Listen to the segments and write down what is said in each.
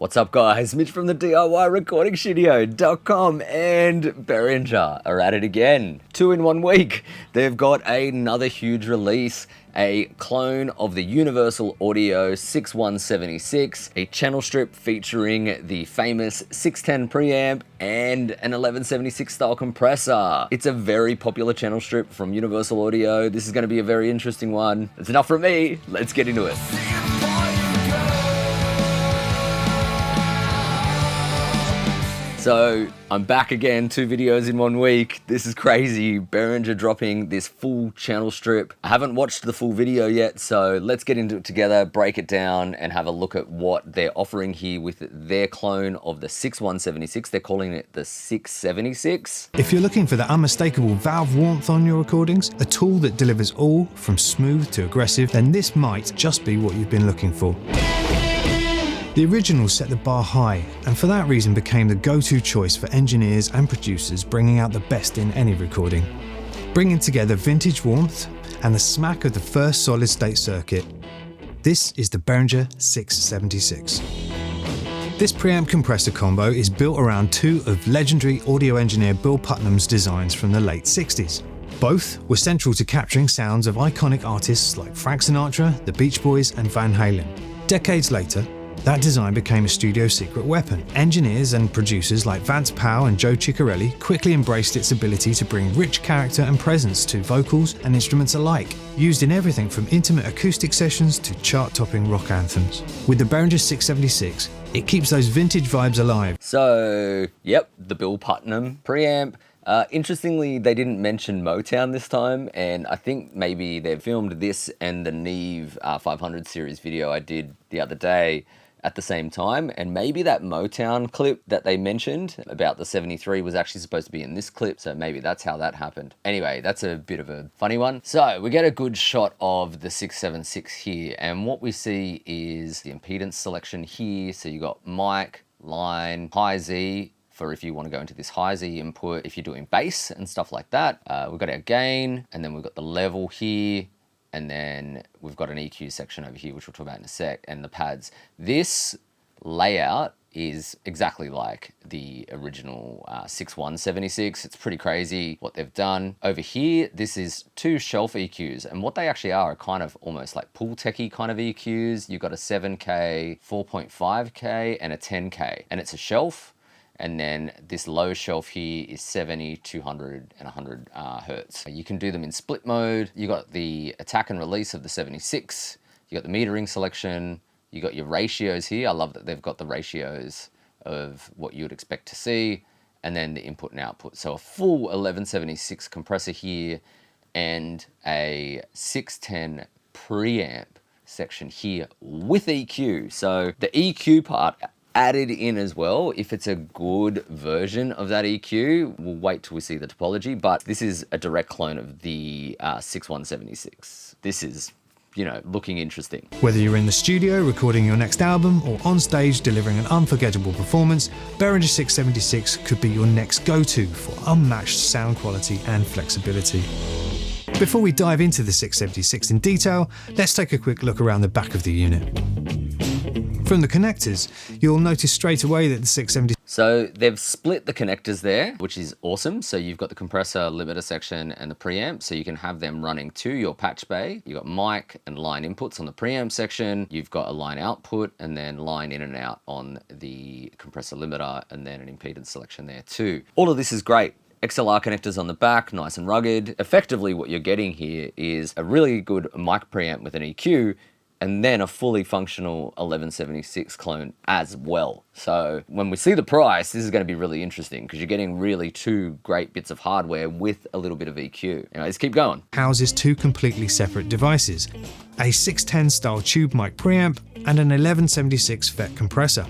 What's up, guys? Mitch from the DIYRecordingStudio.com and Behringer are at it again. 2 in 1 week. They've got another huge release, a clone of the Universal Audio 6176, a channel strip featuring the famous 610 preamp and an 1176 style compressor. It's a very popular channel strip from Universal Audio. This is going to be a very interesting one. That's enough from me. Let's get into it. So I'm back again, 2 videos in 1 week. This is crazy. Behringer dropping this full channel strip. I haven't watched the full video yet, so let's get into it together, break it down, and have a look at what they're offering here with their clone of the 6176. They're calling it the 676. If you're looking for the unmistakable valve warmth on your recordings, a tool that delivers all from smooth to aggressive, then this might just be what you've been looking for. The original set the bar high, and for that reason became the go-to choice for engineers and producers bringing out the best in any recording. Bringing together vintage warmth and the smack of the first solid-state circuit, this is the Behringer 676. This preamp compressor combo is built around 2 of legendary audio engineer Bill Putnam's designs from the late 60s. Both were central to capturing sounds of iconic artists like Frank Sinatra, the Beach Boys, and Van Halen. Decades later, that design became a studio secret weapon. Engineers and producers like Vance Powell and Joe Ciccarelli quickly embraced its ability to bring rich character and presence to vocals and instruments alike, used in everything from intimate acoustic sessions to chart-topping rock anthems. With the Behringer 676, it keeps those vintage vibes alive. So, yep, the Bill Putnam preamp. Interestingly, they didn't mention Motown this time, and I think maybe they filmed this and the Neve 500 series video I did the other day at the same time, and maybe that Motown clip that they mentioned about the 73 was actually supposed to be in this clip, so maybe that's how that happened. Anyway, that's a bit of a funny one. So we get a good shot of the 676 here, and what we see is the impedance selection here. So you got mic, line, high Z, for if you want to go into this high Z input, if you're doing bass and stuff like that. We've got our gain, and then we've got the level here, and then we've got an EQ section over here, which we'll talk about in a sec, and the pads. This layout is exactly like the original 6176. It's pretty crazy what they've done. Over here, this is 2 shelf EQs, and what they actually are kind of almost like pool techie kind of EQs. You've got a 7K, 4.5K, and a 10K, and it's a shelf. And then this low shelf here is 70, 200, and 100 hertz. You can do them in split mode. You got the attack and release of the 76. You got the metering selection. You got your ratios here. I love that they've got the ratios of what you would expect to see. And then the input and output. So a full 1176 compressor here and a 610 preamp section here with EQ. So the EQ part added in as well, if it's a good version of that EQ. We'll wait till we see the topology, but this is a direct clone of the 6176. This is, you know, looking interesting. Whether you're in the studio recording your next album or on stage delivering an unforgettable performance, Behringer 676 could be your next go-to for unmatched sound quality and flexibility. Before we dive into the 676 in detail, let's take a quick look around the back of the unit. From the connectors, you'll notice straight away that the 676... So they've split the connectors there, which is awesome. So you've got the compressor, limiter section, and the preamp, so you can have them running to your patch bay. You've got mic and line inputs on the preamp section. You've got a line output, and then line in and out on the compressor limiter, and then an impedance selection there too. All of this is great. XLR connectors on the back, nice and rugged. Effectively, what you're getting here is a really good mic preamp with an EQ, and then a fully functional 1176 clone as well. So when we see the price, this is going to be really interesting because you're getting really 2 great bits of hardware with a little bit of EQ. Let's keep going. Houses 2 completely separate devices, a 610 style tube mic preamp and an 1176 FET compressor.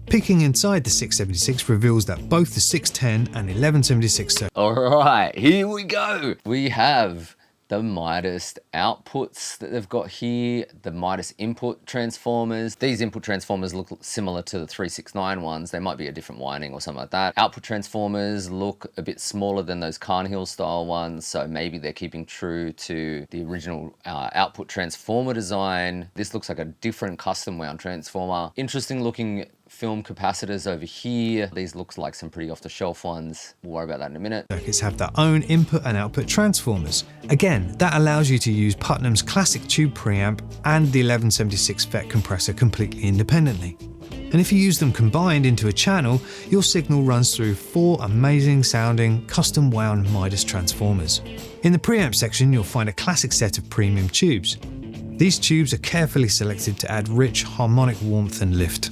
Peeking inside the 676 reveals that both the 610 and 1176... All right, here we go. We have the Midas outputs that they've got here, the Midas input transformers. These input transformers look similar to the 369 ones. They might be a different winding or something like that. Output transformers look a bit smaller than those Carnhill style ones, so maybe they're keeping true to the original output transformer design. This looks like a different custom wound transformer. Interesting looking film capacitors over here. These looks like some pretty off-the-shelf ones. We'll worry about that in a minute. Circuits have their own input and output transformers. Again, that allows you to use Putnam's classic tube preamp and the 1176 FET compressor completely independently. And if you use them combined into a channel, your signal runs through 4 amazing sounding custom wound Midas transformers. In the preamp section, you'll find a classic set of premium tubes. These tubes are carefully selected to add rich harmonic warmth and lift.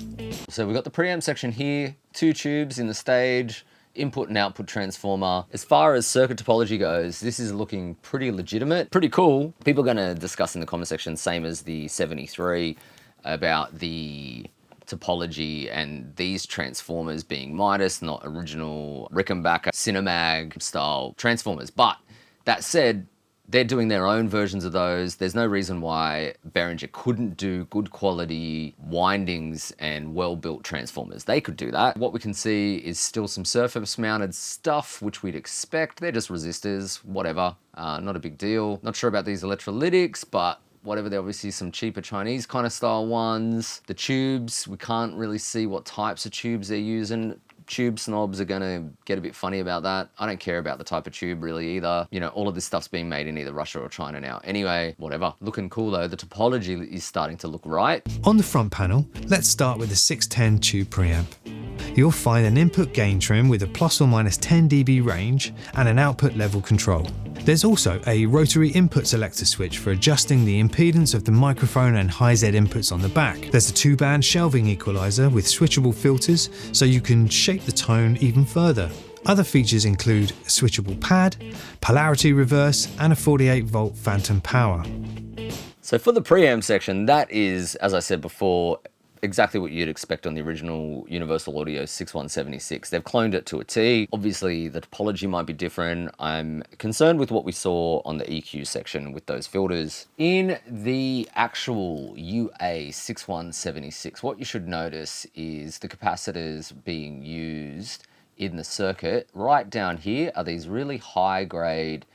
So we've got the preamp section here, 2 tubes in the stage, input and output transformer. As far as circuit topology goes, this is looking pretty legitimate, pretty cool. People are going to discuss in the comment section, same as the 73, about the topology and these transformers being Midas, not original Rickenbacker Cinemag style transformers. But that said, they're doing their own versions of those. There's no reason why Behringer couldn't do good quality windings and well-built transformers. They could do that. What we can see is still some surface mounted stuff, which we'd expect. They're just resistors, whatever, not a big deal. Not sure about these electrolytics, but whatever, they're obviously some cheaper Chinese kind of style ones. The tubes, we can't really see what types of tubes they're using. Tube snobs are gonna get a bit funny about that. I don't care about the type of tube really either. You know, all of this stuff's being made in either Russia or China now. Anyway, whatever. Looking cool though. The topology is starting to look right. On the front panel, let's start with the 610 tube preamp. You'll find an input gain trim with a plus or minus 10 dB range and an output level control. There's also a rotary input selector switch for adjusting the impedance of the microphone and high-Z inputs on the back. There's a 2-band shelving equalizer with switchable filters so you can shape the tone even further. Other features include a switchable pad, polarity reverse, and a 48-volt phantom power. So for the preamp section, that is, as I said before, exactly what you'd expect on the original Universal Audio 6176. They've cloned it to a T. Obviously, the topology might be different. I'm concerned with what we saw on the EQ section with those filters. In the actual UA 6176, what you should notice is the capacitors being used in the circuit. Right down here are these really high-grade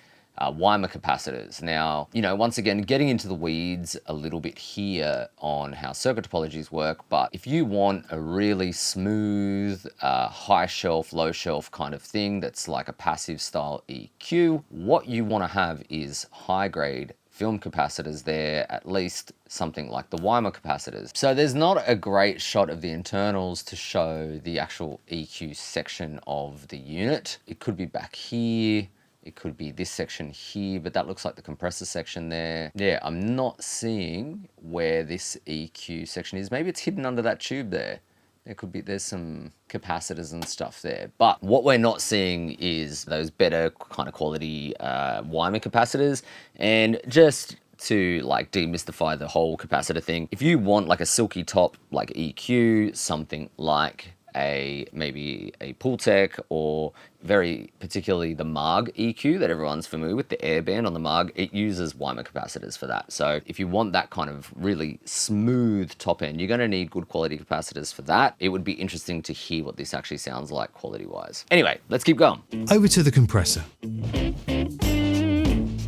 Weimar capacitors. Now, you know, once again, getting into the weeds a little bit here on how circuit topologies work, but if you want a really smooth, high shelf, low shelf kind of thing that's like a passive style EQ, what you want to have is high grade film capacitors there, at least something like the Weimar capacitors. So there's not a great shot of the internals to show the actual EQ section of the unit. It could be back here. It could be this section here, but that looks like the compressor section there. Yeah, I'm not seeing where this EQ section is. Maybe it's hidden under that tube there. There's some capacitors and stuff there. But what we're not seeing is those better kind of quality Weimar capacitors. And just to like demystify the whole capacitor thing, if you want like a silky top like EQ, something like maybe a Pultec, or very particularly the Maag EQ that everyone's familiar with, the airband on the Maag, it uses Weimar capacitors for that. So if you want that kind of really smooth top end, you're going to need good quality capacitors for that. It would be interesting to hear what this actually sounds like quality wise. Anyway, let's keep going. Over to the compressor.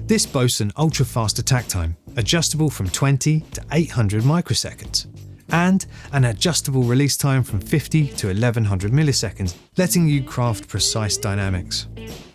This boasts an ultra-fast attack time, adjustable from 20 to 800 microseconds, and an adjustable release time from 50 to 1100 milliseconds, letting you craft precise dynamics.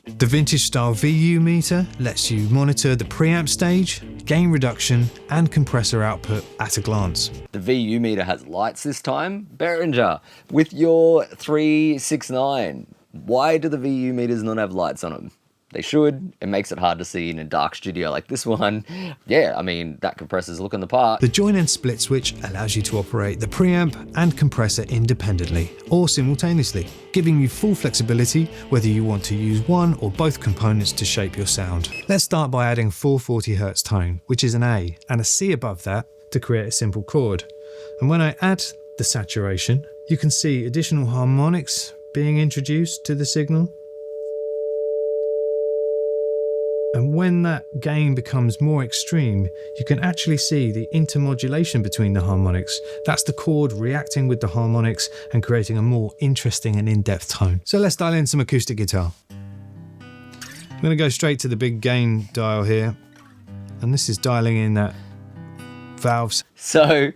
The vintage style VU meter lets you monitor the preamp stage, gain reduction, and compressor output at a glance. The VU meter has lights this time. Behringer, with your 369, why do the VU meters not have lights on them? They should. It makes it hard to see in a dark studio like this one. Yeah, I mean, that compressor's looking the part. The join and split switch allows you to operate the preamp and compressor independently or simultaneously, giving you full flexibility whether you want to use one or both components to shape your sound. Let's start by adding 440 Hz tone, which is an A, and a C above that to create a simple chord. And when I add the saturation, you can see additional harmonics being introduced to the signal. And when that gain becomes more extreme, you can actually see the intermodulation between the harmonics. That's the chord reacting with the harmonics and creating a more interesting and in-depth tone. So let's dial in some acoustic guitar. I'm going to go straight to the big gain dial here. And this is dialing in that valves. So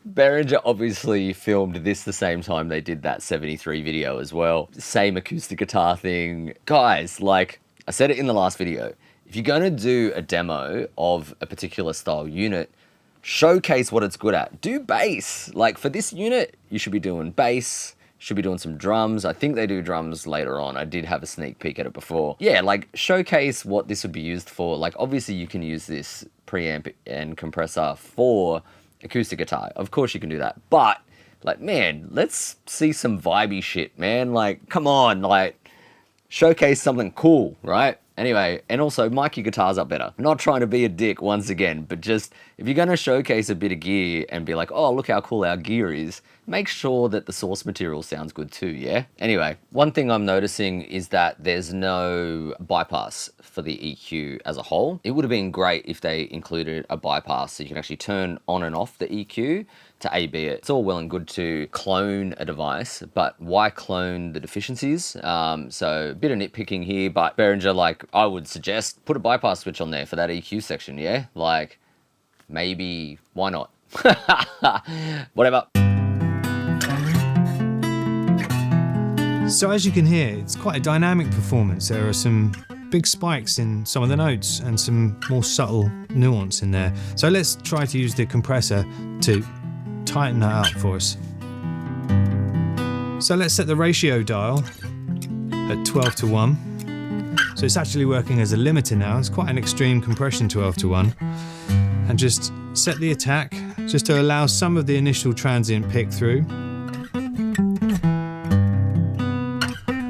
Behringer obviously filmed this the same time they did that 73 video as well. Same acoustic guitar thing. Guys, like I said it in the last video, if you're going to do a demo of a particular style unit, showcase what it's good at. Do bass. Like for this unit, you should be doing bass, should be doing some drums. I think they do drums later on. I did have a sneak peek at it before. Yeah, like showcase what this would be used for. Like obviously you can use this preamp and compressor for acoustic guitar. Of course you can do that. But like, man, let's see some vibey shit, man. Like, come on, like showcase something cool, right? Anyway, and also mic your guitars up better. I'm not trying to be a dick once again, but just if you're going to showcase a bit of gear and be like, oh, look how cool our gear is, make sure that the source material sounds good too, yeah? Anyway, one thing I'm noticing is that there's no bypass for the EQ as a whole. It would have been great if they included a bypass so you can actually turn on and off the EQ to A/B it. It's all well and good to clone a device, but why clone the deficiencies? So a bit of nitpicking here, but Behringer, like I would suggest put a bypass switch on there for that EQ section, yeah? Like maybe, why not? Whatever. So as you can hear, it's quite a dynamic performance. There are some big spikes in some of the notes and some more subtle nuance in there. So let's try to use the compressor to tighten that out for us. So let's set the ratio dial at 12:1. So it's actually working as a limiter now. It's quite an extreme compression, 12:1. And just set the attack just to allow some of the initial transient pick through.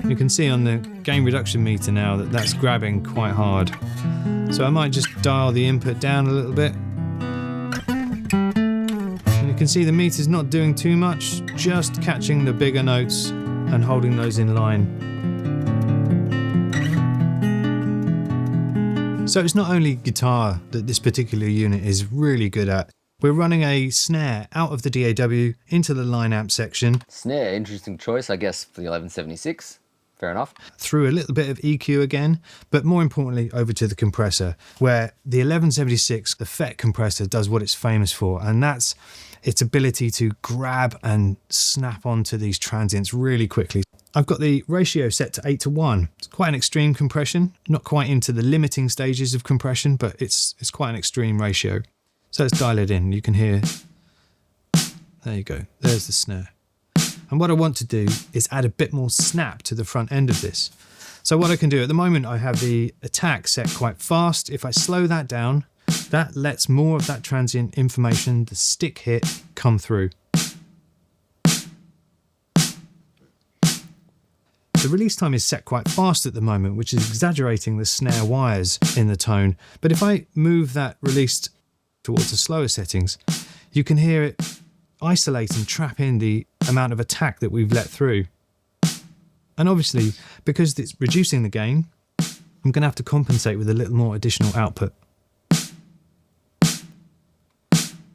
You can see on the gain reduction meter now that that's grabbing quite hard. So I might just dial the input down a little bit. And you can see the meter's not doing too much, just catching the bigger notes and holding those in line. So it's not only guitar that this particular unit is really good at. We're running a snare out of the DAW into the line amp section. Snare, interesting choice, I guess, for the 1176. Fair enough. Through a little bit of EQ again, but more importantly over to the compressor, where the 1176, the FET compressor, does what it's famous for, and that's its ability to grab and snap onto these transients really quickly. I've got the ratio set to 8:1. It's quite an extreme compression, not quite into the limiting stages of compression, but it's quite an extreme ratio. So let's dial it in. You can hear, there you go, there's the snare. And what I want to do is add a bit more snap to the front end of this. So what I can do at the moment, I have the attack set quite fast. If I slow that down, that lets more of that transient information, the stick hit, come through. The release time is set quite fast at the moment, which is exaggerating the snare wires in the tone. But if I move that release towards the slower settings, you can hear it isolate and trap in the amount of attack that we've let through. And obviously, because it's reducing the gain, I'm going to have to compensate with a little more additional output.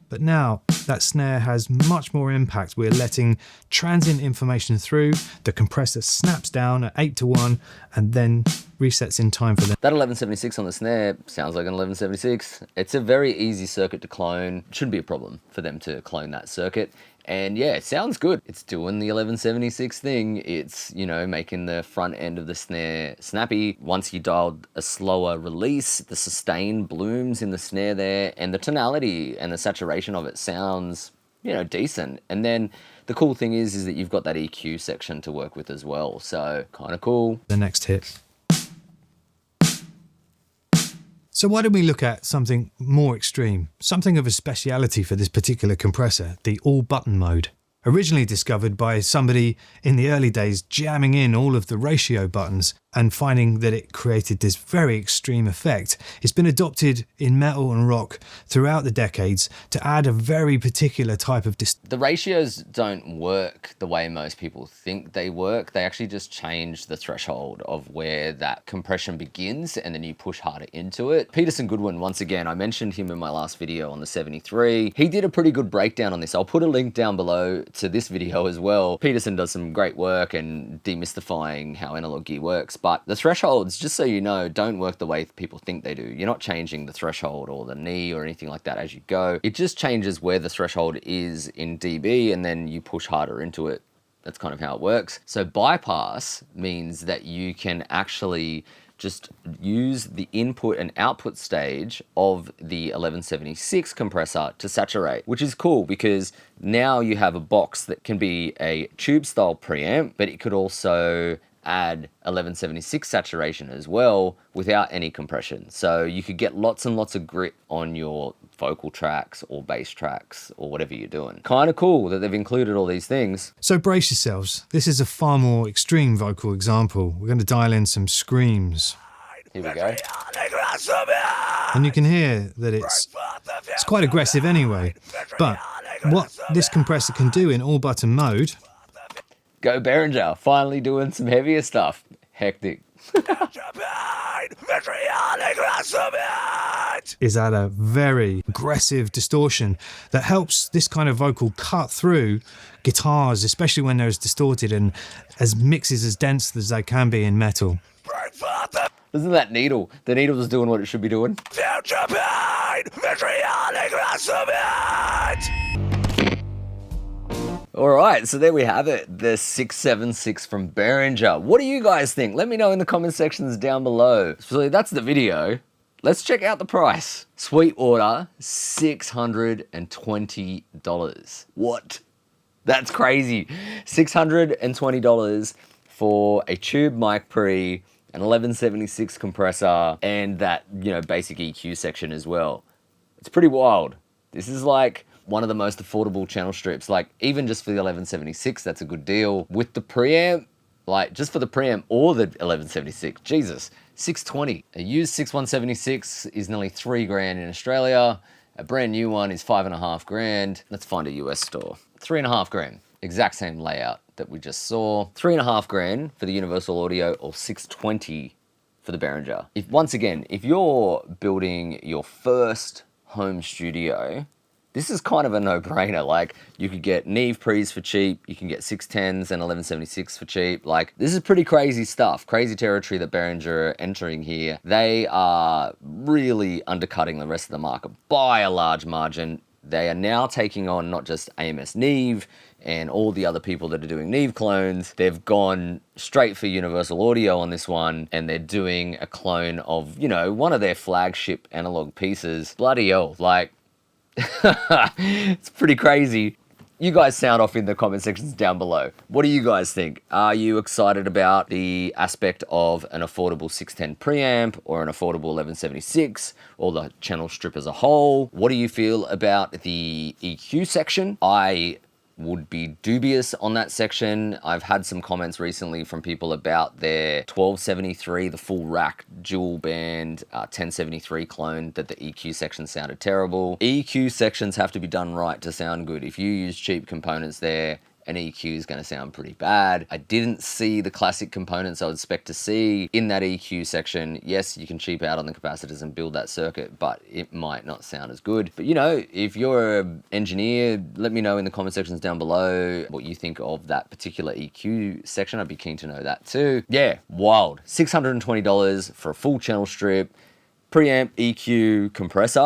But now that snare has much more impact. We're letting transient information through, the compressor snaps down at 8:1 and then resets in time for them. That 1176 on the snare sounds like an 1176. It's a very easy circuit to clone. Shouldn't be a problem for them to clone that circuit. And yeah, it sounds good. It's doing the 1176 thing. It's, you know, making the front end of the snare snappy. Once you dialed a slower release, the sustain blooms in the snare there, and the tonality and the saturation of it sounds, you know, decent. And then the cool thing is that you've got that EQ section to work with as well. So kind of cool. The next hit. So why don't we look at something more extreme, something of a speciality for this particular compressor, the all button mode. Originally discovered by somebody in the early days jamming in all of the ratio buttons and finding that it created this very extreme effect. It's been adopted in metal and rock throughout the decades to add a very particular type of The ratios don't work the way most people think they work. They actually just change the threshold of where that compression begins and then you push harder into it. Peterson Goodwyn, once again, I mentioned him in my last video on the 73. He did a pretty good breakdown on this. I'll put a link down below to this video as well. Peterson does some great work and demystifying how analog gear works, but the thresholds, just so you know, don't work the way people think they do. You're not changing the threshold or the knee or anything like that as you go. It just changes where the threshold is in dB, and then you push harder into it. That's kind of how it works. So bypass means that you can actually just use the input and output stage of the 1176 compressor to saturate, which is cool because now you have a box that can be a tube style preamp, but it could also add 1176 saturation as well without any compression. So you could get lots and lots of grit on your vocal tracks or bass tracks or whatever you're doing. Kind of cool that they've included all these things. So brace yourselves. This is a far more extreme vocal example. We're going to dial in some screams. Here we go. And you can hear that it's quite aggressive anyway. But what this compressor can do in all button mode... Go Behringer, finally doing some heavier stuff. Hectic. is at a very aggressive distortion that helps this kind of vocal cut through guitars, especially when they're as distorted and as mixes as dense as they can be in metal. Isn't that needle? The needle is doing what it should be doing. All right, so there we have it, the 676 from Behringer. What do you guys think? Let me know in the comment sections down below. So that's the video. Let's check out the price. Sweetwater, $620. What? That's crazy. $620 for a tube mic pre, an 1176 compressor, and that, basic EQ section as well. It's pretty wild. This is like one of the most affordable channel strips. Like, even just for the 1176, that's a good deal. With the preamp, like just for the preamp or the 1176, Jesus, $620. A used 6176 is nearly $3,000 in Australia. A brand new one is $5,500. Let's find a US store. $3,500. Exact same layout that we just saw. $3,500 for the Universal Audio, or $620 for the Behringer. Once again, if you're building your first home studio, this is kind of a no-brainer. Like, you could get Neve pre's for cheap, you can get 610s and 1176 for cheap. Like, this is pretty crazy stuff, crazy territory that Behringer are entering here. They are really undercutting the rest of the market by a large margin. They are now taking on not just AMS Neve and all the other people that are doing Neve clones. They've gone straight for Universal Audio on this one, and they're doing a clone of, one of their flagship analog pieces. Bloody hell, like, it's pretty crazy. You guys sound off in the comment sections down below. What do you guys think? Are you excited about the aspect of an affordable 610 preamp or an affordable 1176 or the channel strip as a whole? What do you feel about the EQ section? I would be dubious on that section. I've had some comments recently from people about their 1273, the full rack dual band 1073 clone, that the EQ section sounded terrible. EQ sections have to be done right to sound good. If you use cheap components there, an EQ is going to sound pretty bad. I didn't see the classic components I would expect to see in that EQ section. Yes, you can cheap out on the capacitors and build that circuit, but it might not sound as good. But if you're an engineer, let me know in the comment sections down below what you think of that particular EQ section. I'd be keen to know that too. Yeah, wild. $620 for a full channel strip, preamp, EQ, compressor,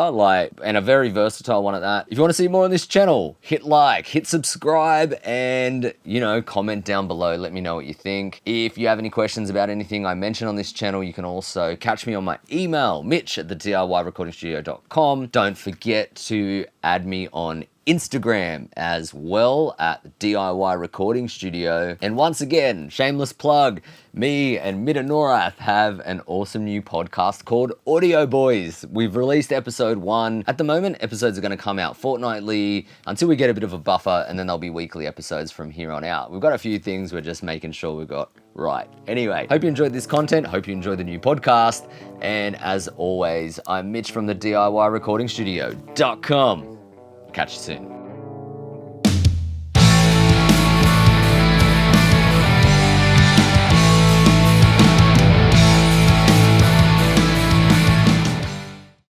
and a very versatile one at that. If you want to see more on this channel, hit like, hit subscribe, and, comment down below. Let me know what you think. If you have any questions about anything I mentioned on this channel, you can also catch me on my email, mitch@thediyrecordingstudio.com. Don't forget to add me on Instagram as well at DIY Recording Studio. And once again, shameless plug, me and Mida Norath have an awesome new podcast called AudioBois. We've released episode 1. At the moment, episodes are going to come out fortnightly until we get a bit of a buffer, and then there'll be weekly episodes from here on out. We've got a few things we're just making sure we've got right. Anyway, hope you enjoyed this content. Hope you enjoyed the new podcast. And as always, I'm Mitch from the DIYRecordingstudio.com. Catch you soon.